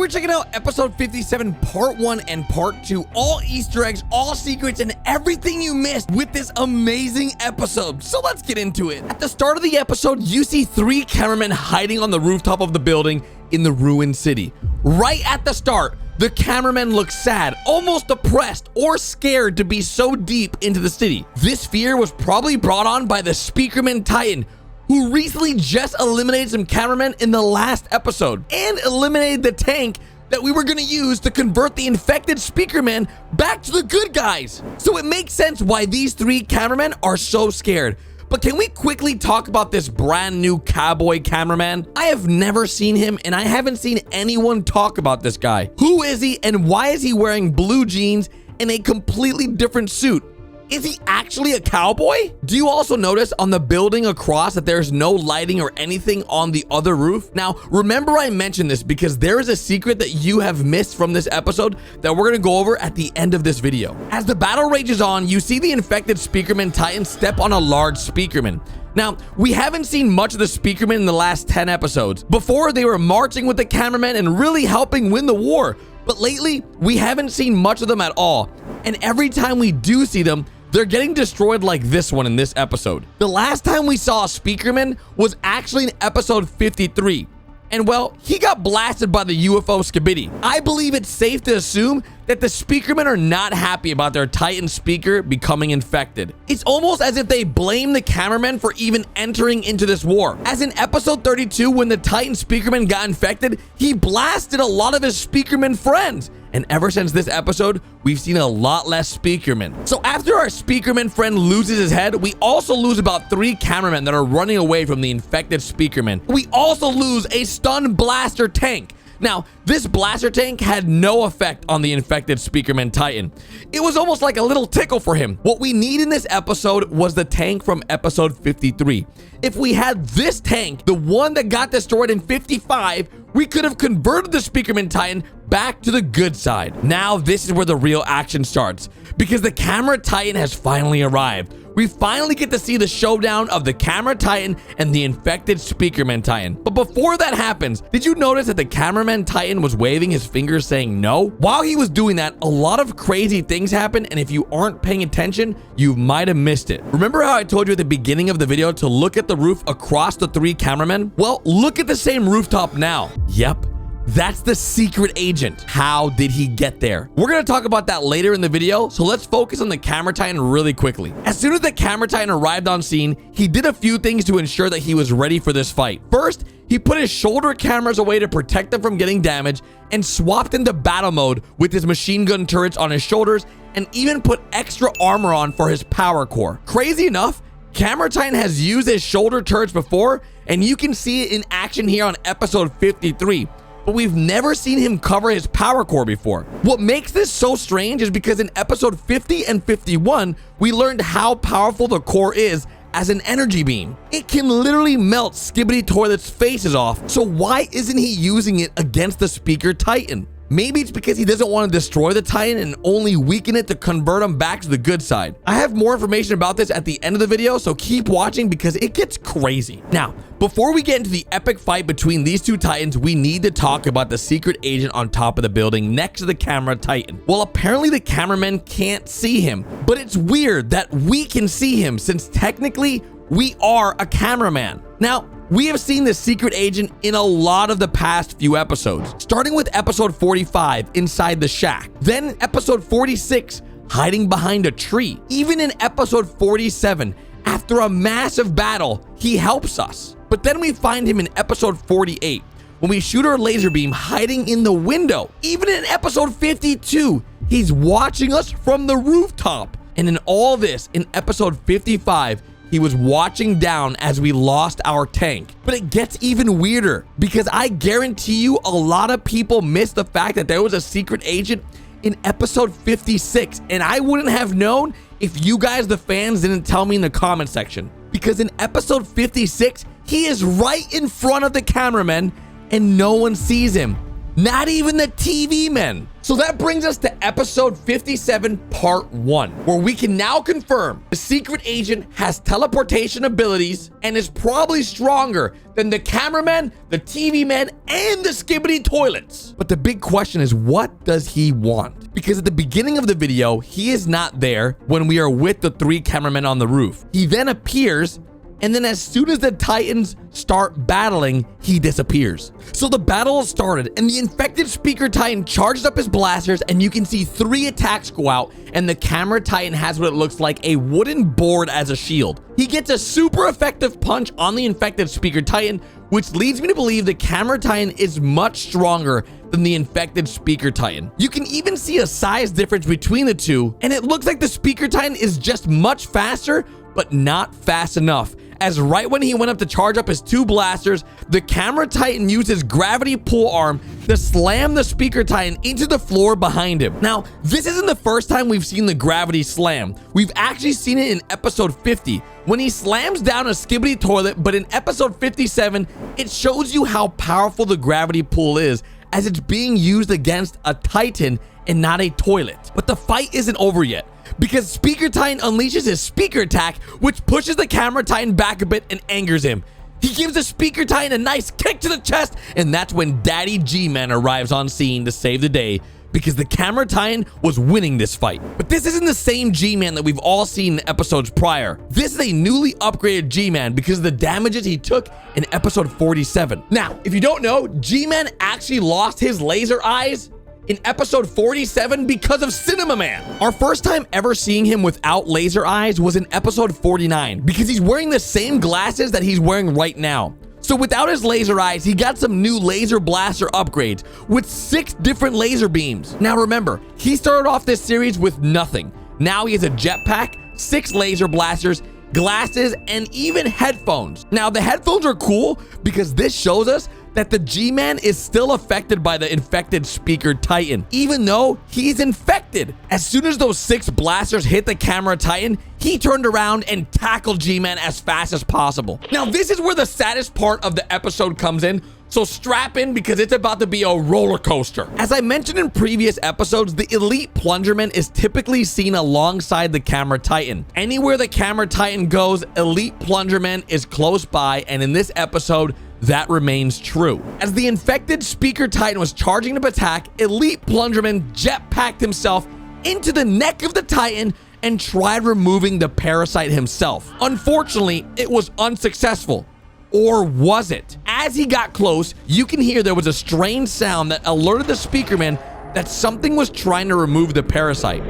we're checking out episode 57, part 1 and part 2. All Easter eggs, all secrets, and everything you missed with this amazing episode. So let's get into it. At the start of the episode, you see 3 cameramen hiding on the rooftop of the building in the ruined city. Right at the start, the cameramen look sad, almost depressed or scared to be so deep into the city. This fear was probably brought on by the Speakerman Titan, who recently just eliminated some cameramen in the last episode and eliminated the tank that we were gonna use to convert the infected Speakerman back to the good guys. So it makes sense why these 3 cameramen are so scared. But can we quickly talk about this brand new cowboy cameraman? I have never seen him, and I haven't seen anyone talk about this guy. Who is he, and why is he wearing blue jeans in a completely different suit? Is he actually a cowboy? Do you also notice on the building across that there's no lighting or anything on the other roof? Now, remember I mentioned this because there is a secret that you have missed from this episode that we're gonna go over at the end of this video. As the battle rages on, you see the infected Speakerman Titan step on a large Speakerman. Now, we haven't seen much of the Speakerman in the last 10 episodes. Before, they were marching with the cameramen and really helping win the war. But lately, we haven't seen much of them at all. And every time we do see them, they're getting destroyed like this one in this episode. The last time we saw a Speakerman was actually in episode 53. And well, he got blasted by the UFO SKIBIDI. I believe it's safe to assume that the Speakermen are not happy about their Titan speaker becoming infected. It's almost as if they blame the cameramen for even entering into this war. As in episode 32, when the Titan Speakerman got infected, he blasted a lot of his Speakerman friends. And ever since this episode, we've seen a lot less Speakermen. So after our Speakerman friend loses his head, we also lose about 3 cameramen that are running away from the infected Speakerman. We also lose a stun blaster tank. Now, this blaster tank had no effect on the infected Speakerman Titan. It was almost like a little tickle for him. What we need in this episode was the tank from episode 53. If we had this tank, the one that got destroyed in 55, we could have converted the Speakerman Titan back to the good side. Now, this is where the real action starts, because the Camera Titan has finally arrived. We finally get to see the showdown of the Camera Titan and the infected Speakerman Titan. But before that happens, did you notice that the Cameraman Titan was waving his fingers saying no? While he was doing that, a lot of crazy things happened, and if you aren't paying attention, you might have missed it. Remember how I told you at the beginning of the video to look at the roof across the 3 cameramen? Well, look at the same rooftop now. Yep. That's the secret agent. How did he get there? We're gonna talk about that later in the video, so let's focus on the Camera Titan really quickly. As soon as the Camera Titan arrived on scene, he did a few things to ensure that he was ready for this fight. First, he put his shoulder cameras away to protect them from getting damaged and swapped into battle mode with his machine gun turrets on his shoulders and even put extra armor on for his power core. Crazy enough, Camera Titan has used his shoulder turrets before, and you can see it in action here on episode 53. But we've never seen him cover his power core before. What makes this so strange is because in episode 50 and 51, we learned how powerful the core is as an energy beam. It can literally melt Skibidi Toilet's faces off. So why isn't he using it against the Speaker Titan? Maybe it's because he doesn't want to destroy the Titan and only weaken it to convert him back to the good side. I have more information about this at the end of the video, so keep watching because it gets crazy. Now, before we get into the epic fight between these 2 Titans, we need to talk about the secret agent on top of the building next to the Camera Titan. Well, apparently the cameramen can't see him, but it's weird that we can see him since technically we are a cameraman. Now, we have seen the secret agent in a lot of the past few episodes, starting with episode 45, inside the shack. Then episode 46, hiding behind a tree. Even in episode 47, after a massive battle, he helps us. But then we find him in episode 48, when we shoot our laser beam hiding in the window. Even in episode 52, he's watching us from the rooftop. And in all this, in episode 55, he was watching down as we lost our tank. But it gets even weirder because I guarantee you a lot of people missed the fact that there was a secret agent in episode 56, and I wouldn't have known if you guys, the fans, didn't tell me in the comment section. Because in episode 56, he is right in front of the cameraman and no one sees him. Not even the TV men. So that brings us to episode 57, part 1, where we can now confirm the secret agent has teleportation abilities and is probably stronger than the cameramen, the TV men, and the skibidi toilets. But the big question is, what does he want? Because at the beginning of the video, he is not there when we are with the 3 cameramen on the roof. He then appears, and then as soon as the Titans start battling, he disappears. So the battle started, and the infected Speaker Titan charged up his blasters, and you can see 3 attacks go out, and the camera Titan has what it looks like a wooden board as a shield. He gets a super effective punch on the infected Speaker Titan, which leads me to believe the camera Titan is much stronger than the infected Speaker Titan. You can even see a size difference between the two, and it looks like the Speaker Titan is just much faster, but not fast enough, as right when he went up to charge up his 2 blasters, the camera Titan used his gravity pull arm to slam the Speaker Titan into the floor behind him. Now, this isn't the first time we've seen the gravity slam. We've actually seen it in episode 50, when he slams down a skibidi toilet, but in episode 57, it shows you how powerful the gravity pull is, as it's being used against a Titan and not a toilet. But the fight isn't over yet, because Speaker Titan unleashes his speaker attack, which pushes the camera Titan back a bit and angers him. He gives the Speaker Titan a nice kick to the chest, and that's when Daddy G-Man arrives on scene to save the day, because the camera Titan was winning this fight. But this isn't the same G-Man that we've all seen in episodes prior. This is a newly upgraded G-Man because of the damages he took in episode 47. Now, if you don't know, G-Man actually lost his laser eyes in episode 47 because of Cinema Man. Our first time ever seeing him without laser eyes was in episode 49, because he's wearing the same glasses that he's wearing right now. So without his laser eyes, he got some new laser blaster upgrades with 6 different laser beams. Now remember, he started off this series with nothing. Now he has a jetpack, 6 laser blasters, glasses, and even headphones. Now the headphones are cool because this shows us that the G-Man is still affected by the infected Speaker Titan, even though he's infected. As soon as those 6 blasters hit the camera Titan, he turned around and tackled G-Man as fast as possible. Now, this is where the saddest part of the episode comes in, so strap in because it's about to be a roller coaster. As I mentioned in previous episodes, the Elite Plungerman is typically seen alongside the camera Titan. Anywhere the camera Titan goes, Elite Plungerman is close by, and in this episode, that remains true. As the infected Speaker Titan was charging to attack, Elite Plungerman jetpacked himself into the neck of the Titan and tried removing the parasite himself. Unfortunately, it was unsuccessful. Or was it? As he got close, you can hear there was a strange sound that alerted the Speakerman that something was trying to remove the parasite.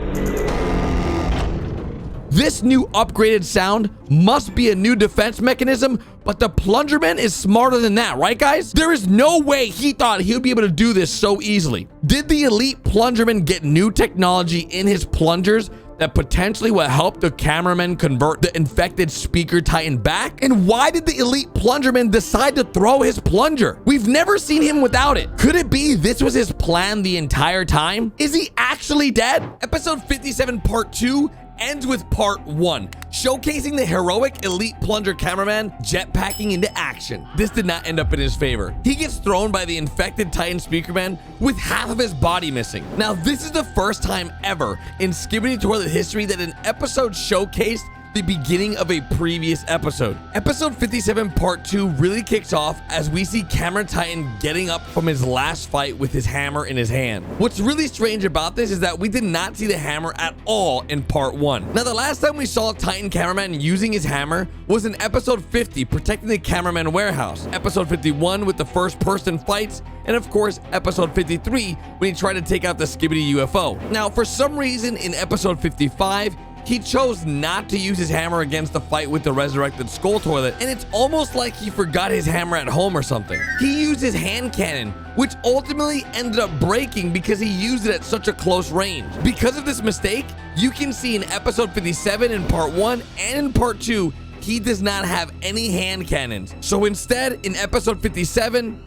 This new upgraded sound must be a new defense mechanism, but the Plungerman is smarter than that, right guys? There is no way he thought he would be able to do this so easily. Did the Elite Plungerman get new technology in his plungers that potentially will help the cameraman convert the infected Speaker Titan back? And why did the Elite Plungerman decide to throw his plunger? We've never seen him without it. Could it be this was his plan the entire time? Is he actually dead? Episode 57 part 2 ends with part 1, showcasing the heroic Elite Plunger cameraman jetpacking into action. This did not end up in his favor. He gets thrown by the infected Titan Speakerman with half of his body missing. Now, this is the first time ever in Skibidi Toilet history that an episode showcased the beginning of a previous episode. Episode 57 part 2 really kicks off as we see camera Titan getting up from his last fight with his hammer in his hand. What's really strange about this is that we did not see the hammer at all in part 1. Now, the last time we saw Titan cameraman using his hammer was in episode 50, protecting the cameraman warehouse, episode 51 with the first person fights, and of course episode 53 when he tried to take out the Skibidi UFO. Now, for some reason in episode 55, he chose not to use his hammer against the fight with the resurrected skull toilet, and it's almost like he forgot his hammer at home or something. He used his hand cannon, which ultimately ended up breaking because he used it at such a close range. Because of this mistake, you can see in episode 57 in part 1 and in part 2, he does not have any hand cannons. So instead, in episode 57,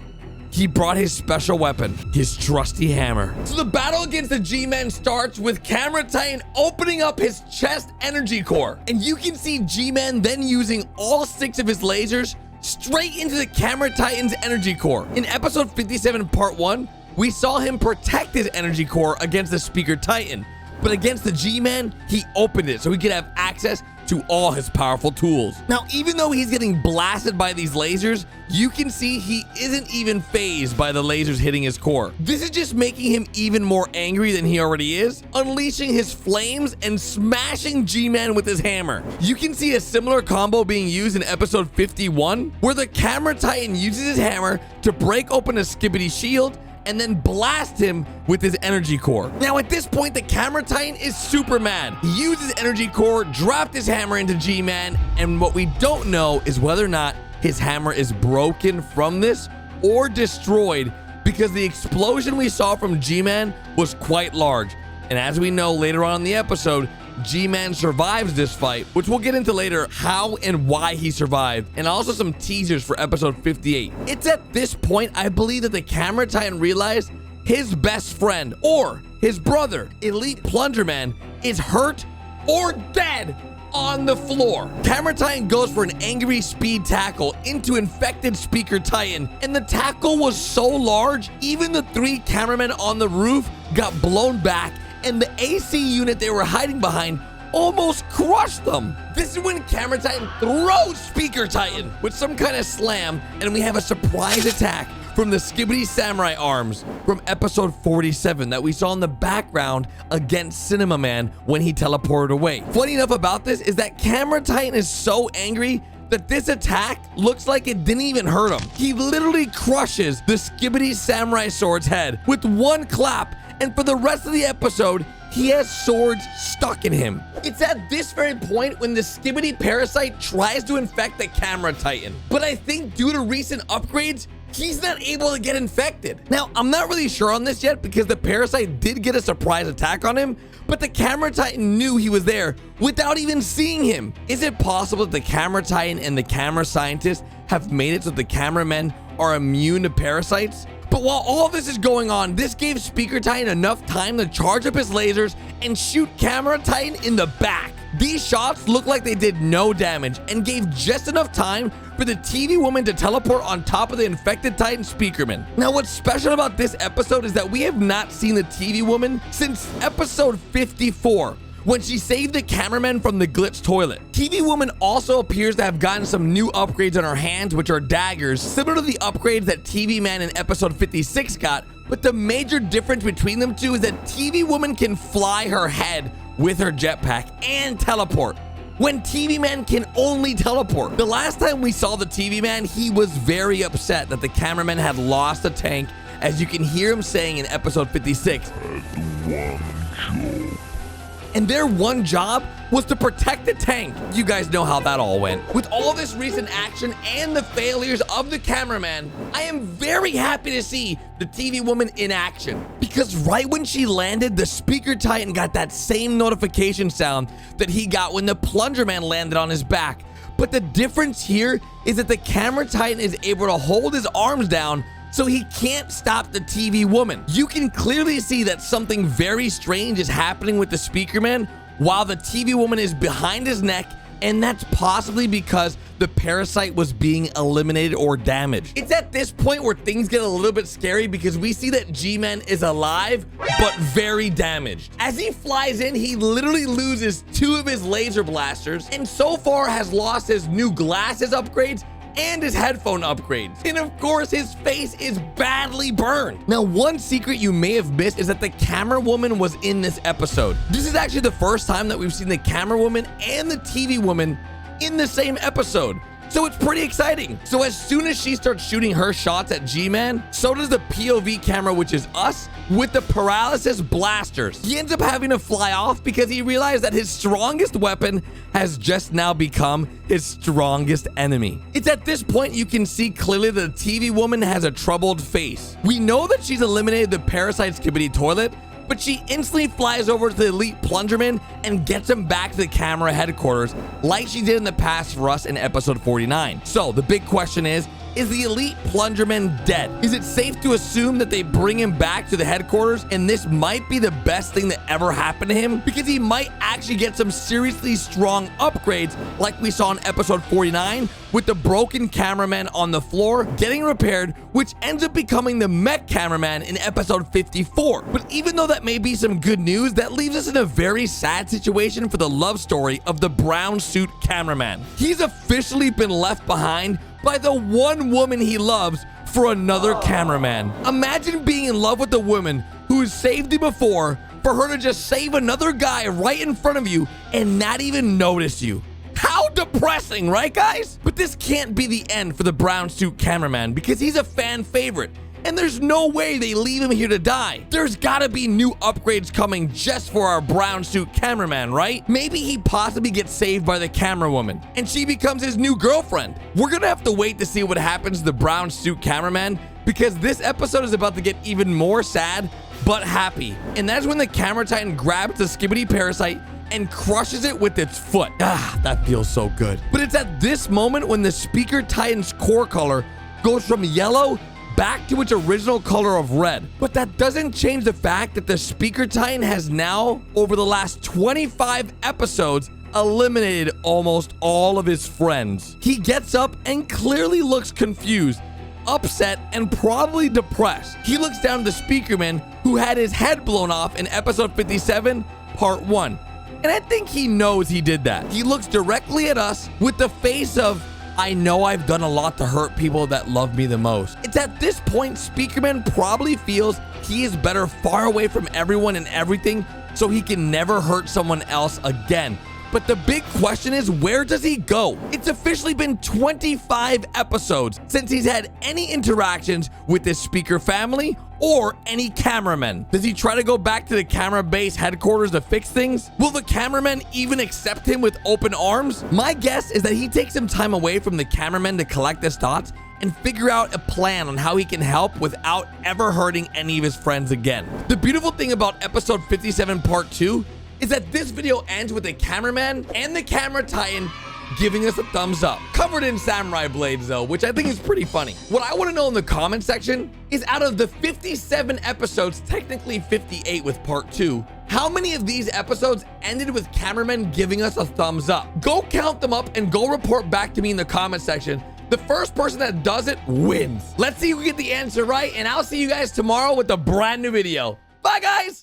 he brought his special weapon, his trusty hammer. So the battle against the G-Men starts with camera Titan opening up his chest energy core. And you can see G-Man then using all 6 of his lasers straight into the camera Titan's energy core. In episode 57 part 1, we saw him protect his energy core against the Speaker Titan. But against the G-Man, he opened it so he could have access to all his powerful tools. Now, even though he's getting blasted by these lasers, you can see he isn't even phased by the lasers hitting his core. This is just making him even more angry than he already is, unleashing his flames and smashing G-Man with his hammer. You can see a similar combo being used in episode 51, where the Camera Titan uses his hammer to break open a Skibidi shield and then blast him with his energy core. Now at this point, the Camera Titan is super mad. He used his energy core, dropped his hammer into G-Man, and what we don't know is whether or not his hammer is broken from this or destroyed, because the explosion we saw from G-Man was quite large. And as we know later on in the episode, G-Man survives this fight, which we'll get into later how and why he survived, and also some teasers for episode 58. It's at this point I believe that the Camera Titan realized his best friend, or his brother, Elite Plunger Man, is hurt or dead on the floor. Camera Titan goes for an angry speed tackle into infected Speaker Titan, and the tackle was so large, even the 3 cameramen on the roof got blown back, and the AC unit they were hiding behind almost crushed them. This is when Camera Titan throws Speaker Titan with some kind of slam, and we have a surprise attack from the Skibidi Samurai arms from episode 47 that we saw in the background against Cinema Man when he teleported away. Funny enough about this is that Camera Titan is so angry that this attack looks like it didn't even hurt him. He literally crushes the Skibidi Samurai sword's head with one clap, and for the rest of the episode, he has swords stuck in him. It's at this very point when the Skibidi parasite tries to infect the Camera Titan. But I think due to recent upgrades, he's not able to get infected. Now, I'm not really sure on this yet because the parasite did get a surprise attack on him, but the Camera Titan knew he was there without even seeing him. Is it possible that the Camera Titan and the camera scientists have made it so the cameramen are immune to parasites? But while all this is going on, this gave Speaker Titan enough time to charge up his lasers and shoot Camera Titan in the back. These shots looked like they did no damage and gave just enough time for the TV woman to teleport on top of the infected Titan Speakerman. Now, what's special about this episode is that we have not seen the TV woman since episode 54. When she saved the cameraman from the glitch toilet. TV Woman also appears to have gotten some new upgrades on her hands, which are daggers, similar to the upgrades that TV Man in episode 56 got, but the major difference between them two is that TV Woman can fly her head with her jetpack and teleport, when TV Man can only teleport. The last time we saw the TV Man, he was very upset that the cameraman had lost a tank, as you can hear him saying in episode 56. And their one job was to protect the tank. You guys know how that all went. With all this recent action and the failures of the cameraman, I am very happy to see the TV woman in action. Because right when she landed, the Speaker Titan got that same notification sound that he got when the Plunger Man landed on his back. But the difference here is that the Camera Titan is able to hold his arms down so he can't stop the TV woman. You can clearly see that something very strange is happening with the Speaker Man while the TV woman is behind his neck, and that's possibly because the parasite was being eliminated or damaged. It's at this point where things get a little bit scary because we see that G-Man is alive, but very damaged. As he flies in, he literally loses 2 of his laser blasters, and so far has lost his new glasses upgrades and his headphone upgrades. And of course, his face is badly burned. Now, one secret you may have missed is that the camera woman was in this episode. This is actually the first time that we've seen the camera woman and the TV woman in the same episode. So it's pretty exciting. So as soon as she starts shooting her shots at G-Man, so does the POV camera, which is us, with the paralysis blasters. He ends up having to fly off because he realized that his strongest weapon has just now become his strongest enemy. It's at this point you can see clearly that the TV woman has a troubled face. We know that she's eliminated the parasite Skibidi toilet, but she instantly flies over to the Elite Plungerman and gets him back to the camera headquarters like she did in the past for us in episode 49. So the big question is Is the elite plungerman dead? Is it safe to assume that they bring him back to the headquarters and this might be the best thing that ever happened to him? Because he might actually get some seriously strong upgrades like we saw in episode 49 with the broken cameraman on the floor getting repaired, which ends up becoming the mech cameraman in episode 54. But even though that may be some good news, that leaves us in a very sad situation for the love story of the brown suit cameraman. He's officially been left behind by the one woman he loves for another cameraman. Imagine being in love with a woman who has saved you before, for her to just save another guy right in front of you and not even notice you. How depressing, right, guys? But this can't be the end for the brown suit cameraman because he's a fan favorite. And there's no way they leave him here to die. There's gotta be new upgrades coming just for our brown suit cameraman, right? Maybe he possibly gets saved by the camera woman and she becomes his new girlfriend. We're gonna have to wait to see what happens to the brown suit cameraman because this episode is about to get even more sad but happy. And that's when the camera titan grabs the skibidi parasite and crushes it with its foot. Ah, that feels so good. But it's at this moment when the speaker titan's core color goes from yellow back to its original color of red. But that doesn't change the fact that the speaker titan has now, over the last 25 episodes, eliminated almost all of his friends. He gets up and clearly looks confused, upset, and probably depressed. He looks down at the speakerman who had his head blown off in episode 57, part 1. And I think he knows he did that. He looks directly at us with the face of, I know I've done a lot to hurt people that love me the most. It's at this point Speakerman probably feels he is better far away from everyone and everything so he can never hurt someone else again. But the big question is, where does he go? It's officially been 25 episodes since he's had any interactions with this speaker family or any cameraman. Does he try to go back to the camera base headquarters to fix things? Will the cameraman even accept him with open arms? My guess is that he takes some time away from the cameraman to collect his thoughts and figure out a plan on how he can help without ever hurting any of his friends again. The beautiful thing about episode 57 part 2 is that this video ends with the cameraman and the camera titan giving us a thumbs up, covered in samurai blades though, which I think is pretty funny. What I want to know in the comment section is, out of the 57 episodes, technically 58 with part 2, how many of these episodes ended with cameramen giving us a thumbs up? Go count them up and go report back to me in the comment section. The first person that does it wins. Let's see who get the answer right, and I'll see you guys tomorrow with a brand new video. Bye, guys.